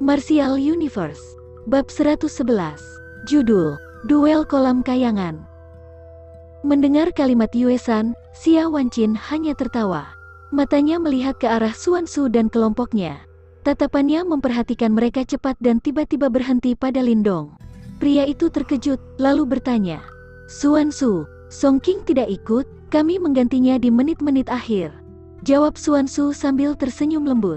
Martial Universe. Bab 111. Judul, Duel Kolam Kayangan. Mendengar kalimat Yue San, Xia Wanqin hanya tertawa. Matanya melihat ke arah Xuan Su dan kelompoknya. Tatapannya memperhatikan mereka cepat dan tiba-tiba berhenti pada Lindong. Pria itu terkejut, lalu bertanya, "Xuan Su, Song Qing tidak ikut, kami menggantinya di menit-menit akhir." Jawab Xuan Su sambil tersenyum lembut.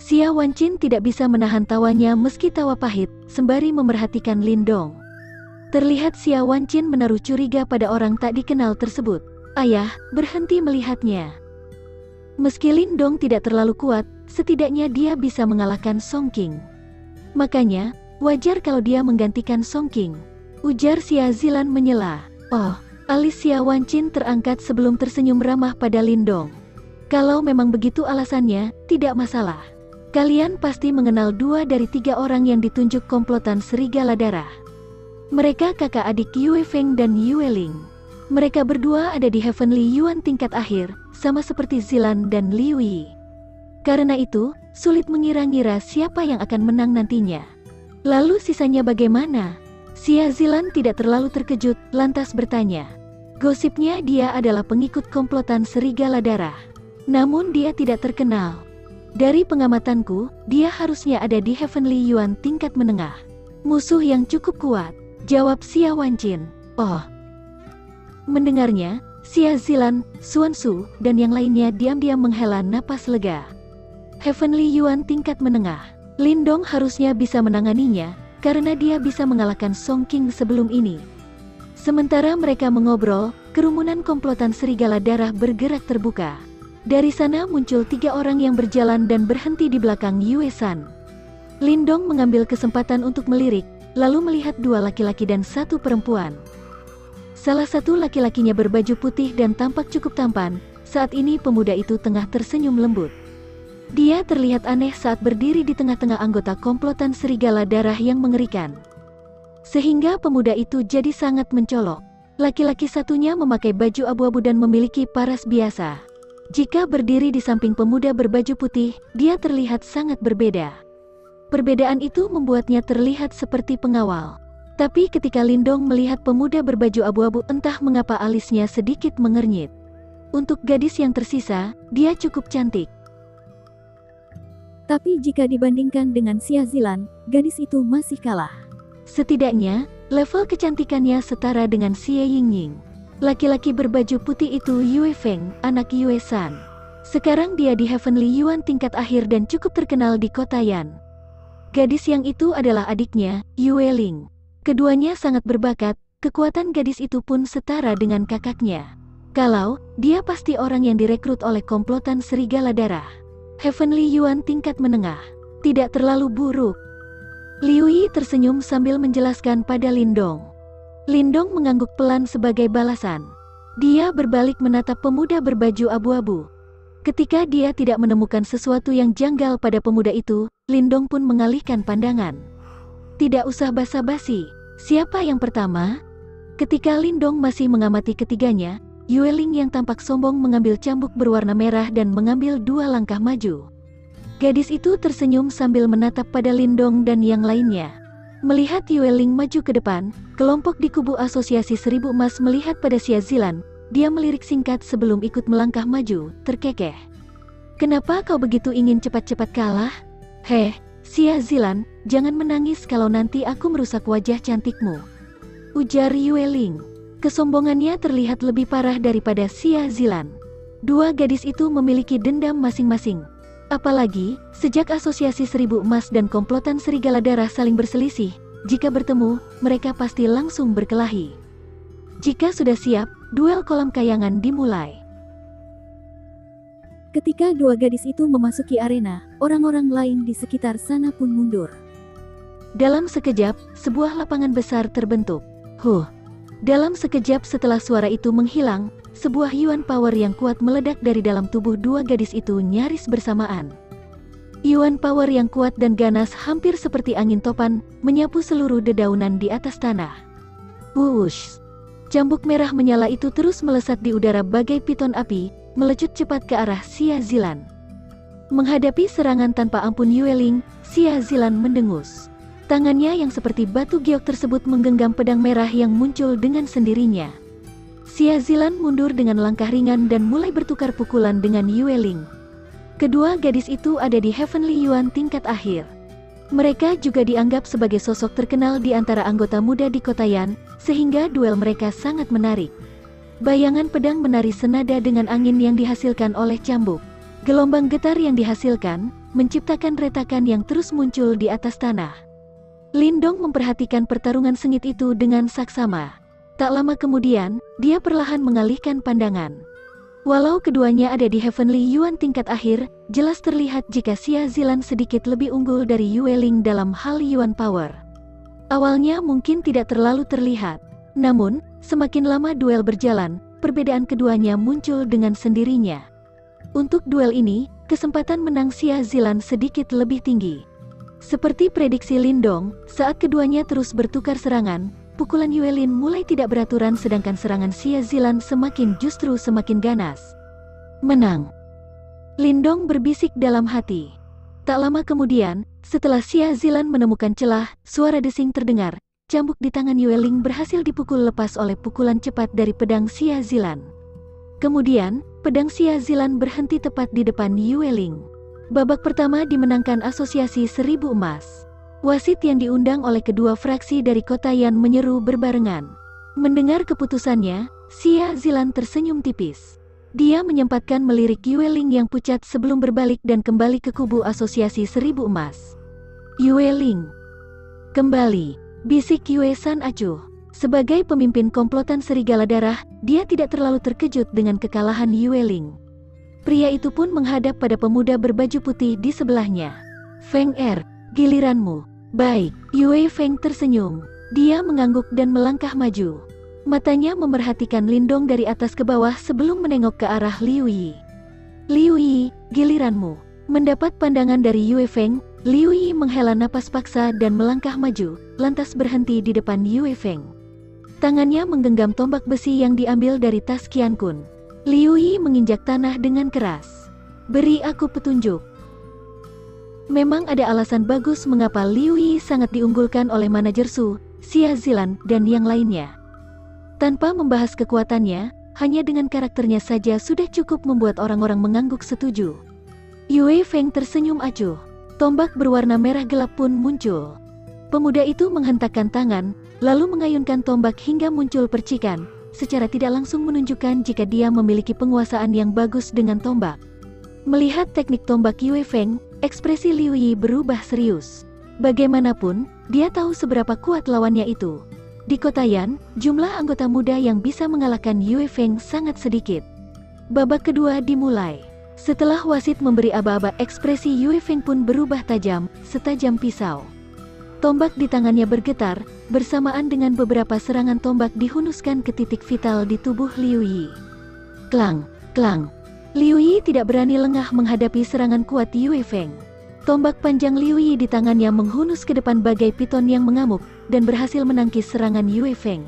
Xia Wanqin tidak bisa menahan tawanya meski tawa pahit, sembari memerhatikan Lindong. Terlihat Xia Wanqin menaruh curiga pada orang tak dikenal tersebut. Ayah, berhenti melihatnya. Meski Lindong tidak terlalu kuat, setidaknya dia bisa mengalahkan Song Qing. Makanya, wajar kalau dia menggantikan Song Qing. Ujar Xia Zilan menyela. Oh, alis Xia Wanqin terangkat sebelum tersenyum ramah pada Lindong. Kalau memang begitu alasannya, tidak masalah. Kalian pasti mengenal 2 dari 3 orang yang ditunjuk komplotan Serigala Darah. Mereka kakak adik Yue Feng dan Yue Ling. Mereka berdua ada di Heavenly Yuan tingkat akhir, sama seperti Zilan dan Liu Yi. Karena itu, sulit mengira-ngira siapa yang akan menang nantinya. Lalu sisanya bagaimana? Xia Zilan tidak terlalu terkejut, lantas bertanya. Gosipnya dia adalah pengikut komplotan Serigala Darah. Namun dia tidak terkenal. Dari pengamatanku, dia harusnya ada di Heavenly Yuan tingkat menengah. Musuh yang cukup kuat, jawab Xia Wanqin. Oh. Mendengarnya, Xia Zilan, Xuan Su, dan yang lainnya diam-diam menghela napas lega. Heavenly Yuan tingkat menengah. Lindong harusnya bisa menanganinya, karena dia bisa mengalahkan Song Qing sebelum ini. Sementara mereka mengobrol, kerumunan komplotan Serigala Darah bergerak terbuka. Dari sana muncul 3 orang yang berjalan dan berhenti di belakang Yue San. Lindong mengambil kesempatan untuk melirik, lalu melihat 2 laki-laki dan 1 perempuan. Salah satu laki-lakinya berbaju putih dan tampak cukup tampan. Saat ini pemuda itu tengah tersenyum lembut. Dia terlihat aneh saat berdiri di tengah-tengah anggota komplotan Serigala Darah yang mengerikan. Sehingga pemuda itu jadi sangat mencolok. Laki-laki satunya memakai baju abu-abu dan memiliki paras biasa. Jika berdiri di samping pemuda berbaju putih, dia terlihat sangat berbeda. Perbedaan itu membuatnya terlihat seperti pengawal. Tapi ketika Lindong melihat pemuda berbaju abu-abu, entah mengapa alisnya sedikit mengernyit. Untuk gadis yang tersisa, dia cukup cantik. Tapi jika dibandingkan dengan Xia Zilan, gadis itu masih kalah. Setidaknya, level kecantikannya setara dengan Xie Yingying. Laki-laki berbaju putih itu Yue Feng, anak Yue San. Sekarang dia di Heavenly Yuan tingkat akhir dan cukup terkenal di kota Yan. Gadis yang itu adalah adiknya, Yue Ling. Keduanya sangat berbakat, kekuatan gadis itu pun setara dengan kakaknya. Kalau, dia pasti orang yang direkrut oleh komplotan Serigala Darah. Heavenly Yuan tingkat menengah. Tidak terlalu buruk. Liu Yi tersenyum sambil menjelaskan pada Lindong. Lindong mengangguk pelan sebagai balasan. Dia berbalik menatap pemuda berbaju abu-abu. Ketika dia tidak menemukan sesuatu yang janggal pada pemuda itu, Lindong pun mengalihkan pandangan. Tidak usah basa-basi, siapa yang pertama? Ketika Lindong masih mengamati ketiganya, Yue Ling yang tampak sombong mengambil cambuk berwarna merah dan mengambil 2 langkah maju. Gadis itu tersenyum sambil menatap pada Lindong dan yang lainnya. Melihat Yue Ling maju ke depan, kelompok di kubu Asosiasi Seribu Emas melihat pada Xia Zilan. Dia melirik singkat sebelum ikut melangkah maju, terkekeh. Kenapa kau begitu ingin cepat-cepat kalah? Heh, Xia Zilan, jangan menangis kalau nanti aku merusak wajah cantikmu. Ujar Yue Ling. Kesombongannya terlihat lebih parah daripada Xia Zilan. 2 gadis itu memiliki dendam masing-masing. Apalagi, sejak Asosiasi Seribu Emas dan komplotan Serigala Darah saling berselisih, jika bertemu, mereka pasti langsung berkelahi. Jika sudah siap, duel kolam kayangan dimulai. Ketika 2 gadis itu memasuki arena, orang-orang lain di sekitar sana pun mundur. Dalam sekejap, sebuah lapangan besar terbentuk. Dalam sekejap setelah suara itu menghilang, sebuah Yuan Power yang kuat meledak dari dalam tubuh 2 gadis itu nyaris bersamaan. Yuan Power yang kuat dan ganas hampir seperti angin topan, menyapu seluruh dedaunan di atas tanah. Wush! Cambuk merah menyala itu terus melesat di udara bagai piton api, melecut cepat ke arah Xia Zilan. Menghadapi serangan tanpa ampun Yueling, Xia Zilan mendengus. Tangannya yang seperti batu giok tersebut menggenggam pedang merah yang muncul dengan sendirinya. Xia Zilan mundur dengan langkah ringan dan mulai bertukar pukulan dengan Yueling. Kedua gadis itu ada di Heavenly Yuan tingkat akhir. Mereka juga dianggap sebagai sosok terkenal di antara anggota muda di Kota Yan, sehingga duel mereka sangat menarik. Bayangan pedang menari senada dengan angin yang dihasilkan oleh cambuk. Gelombang getar yang dihasilkan, menciptakan retakan yang terus muncul di atas tanah. Lindong memperhatikan pertarungan sengit itu dengan saksama. Tak lama kemudian, dia perlahan mengalihkan pandangan. Walau keduanya ada di Heavenly Yuan tingkat akhir, jelas terlihat jika Xia Zilan sedikit lebih unggul dari Yueling dalam hal Yuan Power. Awalnya mungkin tidak terlalu terlihat, namun, semakin lama duel berjalan, perbedaan keduanya muncul dengan sendirinya. Untuk duel ini, kesempatan menang Xia Zilan sedikit lebih tinggi. Seperti prediksi Lindong, saat keduanya terus bertukar serangan, pukulan Yuelin mulai tidak beraturan sedangkan serangan Xia Zilan justru semakin ganas. Menang. Lindong berbisik dalam hati. Tak lama kemudian, setelah Xia Zilan menemukan celah, suara desing terdengar, cambuk di tangan Yueling berhasil dipukul lepas oleh pukulan cepat dari pedang Xia Zilan. Kemudian, pedang Xia Zilan berhenti tepat di depan Yueling. Babak pertama dimenangkan Asosiasi 1000 Emas. Wasit yang diundang oleh kedua fraksi dari Kota Yan menyeru berbarengan. Mendengar keputusannya, Xia Zilan tersenyum tipis. Dia menyempatkan melirik Yueling yang pucat sebelum berbalik dan kembali ke kubu Asosiasi 1000 Emas. Yueling. Kembali, bisik Yue San acuh. Sebagai pemimpin komplotan serigala darah, dia tidak terlalu terkejut dengan kekalahan Yueling. Pria itu pun menghadap pada pemuda berbaju putih di sebelahnya. Feng Er, giliranmu. Baik, Yue Feng tersenyum. Dia mengangguk dan melangkah maju. Matanya memerhatikan Lindong dari atas ke bawah sebelum menengok ke arah Liu Yi. Liu Yi, giliranmu. Mendapat pandangan dari Yue Feng, Liu Yi menghela napas paksa dan melangkah maju, lantas berhenti di depan Yue Feng. Tangannya menggenggam tombak besi yang diambil dari tas Qian Kun. Liu Yi menginjak tanah dengan keras. Beri aku petunjuk. Memang ada alasan bagus mengapa Liu Yi sangat diunggulkan oleh manajer Su, Xia Zilan, dan yang lainnya. Tanpa membahas kekuatannya, hanya dengan karakternya saja sudah cukup membuat orang-orang mengangguk setuju. Yue Feng tersenyum acuh. Tombak berwarna merah gelap pun muncul. Pemuda itu menghentakkan tangan, lalu mengayunkan tombak hingga muncul percikan, secara tidak langsung menunjukkan jika dia memiliki penguasaan yang bagus dengan tombak. Melihat teknik tombak Yue Feng, ekspresi Liu Yi berubah serius. Bagaimanapun, dia tahu seberapa kuat lawannya itu. Di Kota Yan, jumlah anggota muda yang bisa mengalahkan Yue Feng sangat sedikit. Babak kedua dimulai. Setelah wasit memberi aba-aba, ekspresi Yue Feng pun berubah tajam, setajam pisau. Tombak di tangannya bergetar, bersamaan dengan beberapa serangan tombak dihunuskan ke titik vital di tubuh Liu Yi. Klang, klang. Liu Yi tidak berani lengah menghadapi serangan kuat Yue Feng. Tombak panjang Liu Yi di tangannya menghunus ke depan bagai piton yang mengamuk, dan berhasil menangkis serangan Yue Feng.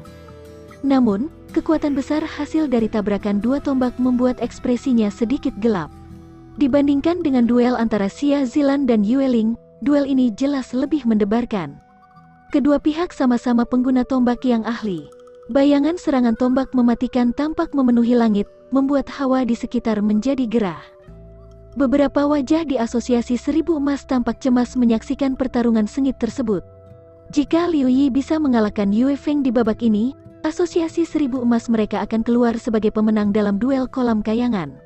Namun, kekuatan besar hasil dari tabrakan dua tombak membuat ekspresinya sedikit gelap. Dibandingkan dengan duel antara Xia Zilan dan Yueling, duel ini jelas lebih mendebarkan. Kedua pihak sama-sama pengguna tombak yang ahli. Bayangan serangan tombak mematikan tampak memenuhi langit, membuat hawa di sekitar menjadi gerah. Beberapa wajah di Asosiasi 1000 Emas tampak cemas menyaksikan pertarungan sengit tersebut. Jika Liu Yi bisa mengalahkan Yue Feng di babak ini, Asosiasi 1000 Emas mereka akan keluar sebagai pemenang dalam duel kolam kayangan.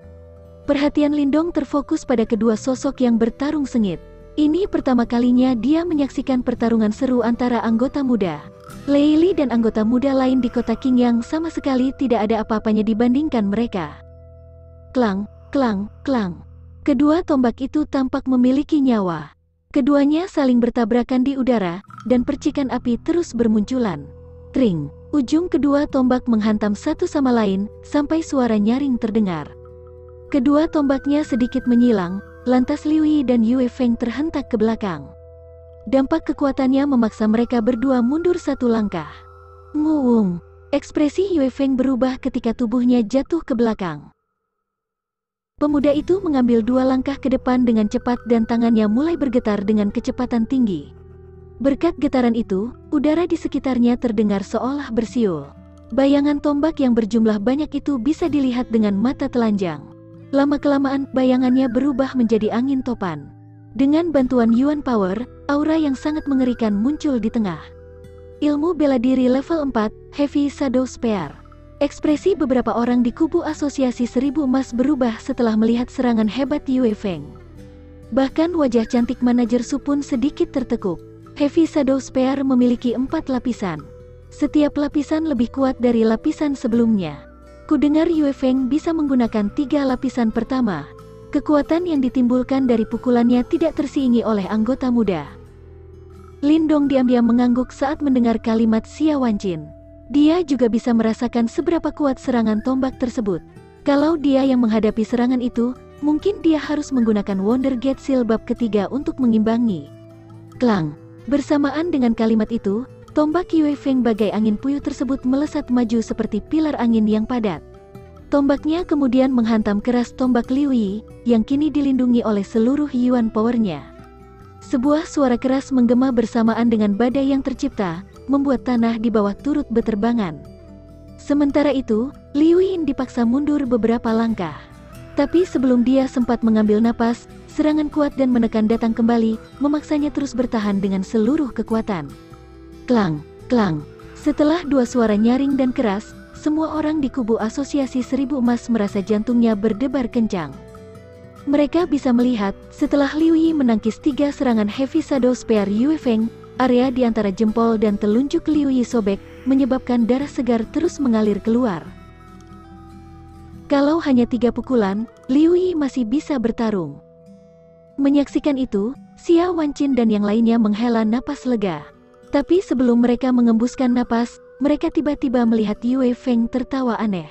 Perhatian Lindong terfokus pada kedua sosok yang bertarung sengit. Ini pertama kalinya dia menyaksikan pertarungan seru antara anggota muda. Lei Li dan anggota muda lain di kota Qingyang sama sekali tidak ada apa-apanya dibandingkan mereka. Klang, klang, klang. Kedua tombak itu tampak memiliki nyawa. Keduanya saling bertabrakan di udara, dan percikan api terus bermunculan. Tring, ujung kedua tombak menghantam satu sama lain, sampai suara nyaring terdengar. Kedua tombaknya sedikit menyilang, lantas Liu Yi dan Yue Feng terhentak ke belakang. Dampak kekuatannya memaksa mereka berdua mundur satu langkah. Nguung, ekspresi Yue Feng berubah ketika tubuhnya jatuh ke belakang. Pemuda itu mengambil 2 langkah ke depan dengan cepat dan tangannya mulai bergetar dengan kecepatan tinggi. Berkat getaran itu, udara di sekitarnya terdengar seolah bersiul. Bayangan tombak yang berjumlah banyak itu bisa dilihat dengan mata telanjang. Lama-kelamaan, bayangannya berubah menjadi angin topan. Dengan bantuan Yuan Power, aura yang sangat mengerikan muncul di tengah. Ilmu bela diri level 4, Heavy Shadow Spear. Ekspresi beberapa orang di kubu Asosiasi Seribu Emas berubah setelah melihat serangan hebat Yue Feng. Bahkan wajah cantik manajer Su pun sedikit tertekuk. Heavy Shadow Spear memiliki 4 lapisan. Setiap lapisan lebih kuat dari lapisan sebelumnya. Kudengar Yue Feng bisa menggunakan 3 lapisan pertama. Kekuatan yang ditimbulkan dari pukulannya tidak tersiingi oleh anggota muda. Lindong diam-diam mengangguk saat mendengar kalimat Xia Wanqin. Dia juga bisa merasakan seberapa kuat serangan tombak tersebut. Kalau dia yang menghadapi serangan itu, mungkin dia harus menggunakan Wonder Gate Seal bab ketiga untuk mengimbangi. Klang! Bersamaan dengan kalimat itu, tombak Yue Feng bagai angin puyuh tersebut melesat maju seperti pilar angin yang padat. Tombaknya kemudian menghantam keras tombak Liu Yi, yang kini dilindungi oleh seluruh Yuan Power-nya. Sebuah suara keras menggema bersamaan dengan badai yang tercipta, membuat tanah di bawah turut berterbangan. Sementara itu, Liu Yin dipaksa mundur beberapa langkah. Tapi sebelum dia sempat mengambil napas, serangan kuat dan menekan datang kembali, memaksanya terus bertahan dengan seluruh kekuatan. Klang, klang. Setelah 2 suara nyaring dan keras, semua orang di kubu Asosiasi Seribu Emas merasa jantungnya berdebar kencang. Mereka bisa melihat, setelah Liu Yi menangkis 3 serangan Heavy Shadow Spear Yue Feng, area di antara jempol dan telunjuk Liu Yi sobek, menyebabkan darah segar terus mengalir keluar. Kalau hanya 3 pukulan, Liu Yi masih bisa bertarung. Menyaksikan itu, Xia Wanqin dan yang lainnya menghela napas lega. Tapi sebelum mereka mengembuskan napas, mereka tiba-tiba melihat Yue Feng tertawa aneh.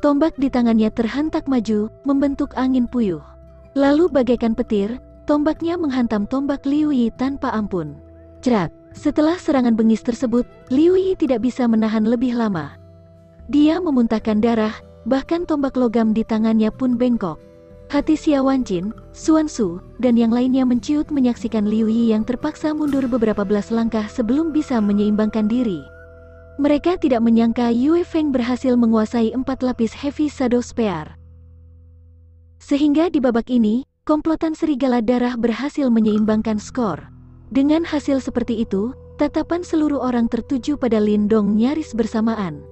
Tombak di tangannya terhentak maju, membentuk angin puyuh. Lalu bagaikan petir, tombaknya menghantam tombak Liu Yi tanpa ampun. Cerat! Setelah serangan bengis tersebut, Liu Yi tidak bisa menahan lebih lama. Dia memuntahkan darah, bahkan tombak logam di tangannya pun bengkok. Hati Xia Wanqin, Xuan Su, dan yang lainnya menciut menyaksikan Liu Yi yang terpaksa mundur beberapa belas langkah sebelum bisa menyeimbangkan diri. Mereka tidak menyangka Yue Feng berhasil menguasai 4 lapis Heavy Shadow Spear. Sehingga di babak ini, komplotan serigala darah berhasil menyeimbangkan skor. Dengan hasil seperti itu, tatapan seluruh orang tertuju pada Lindong nyaris bersamaan.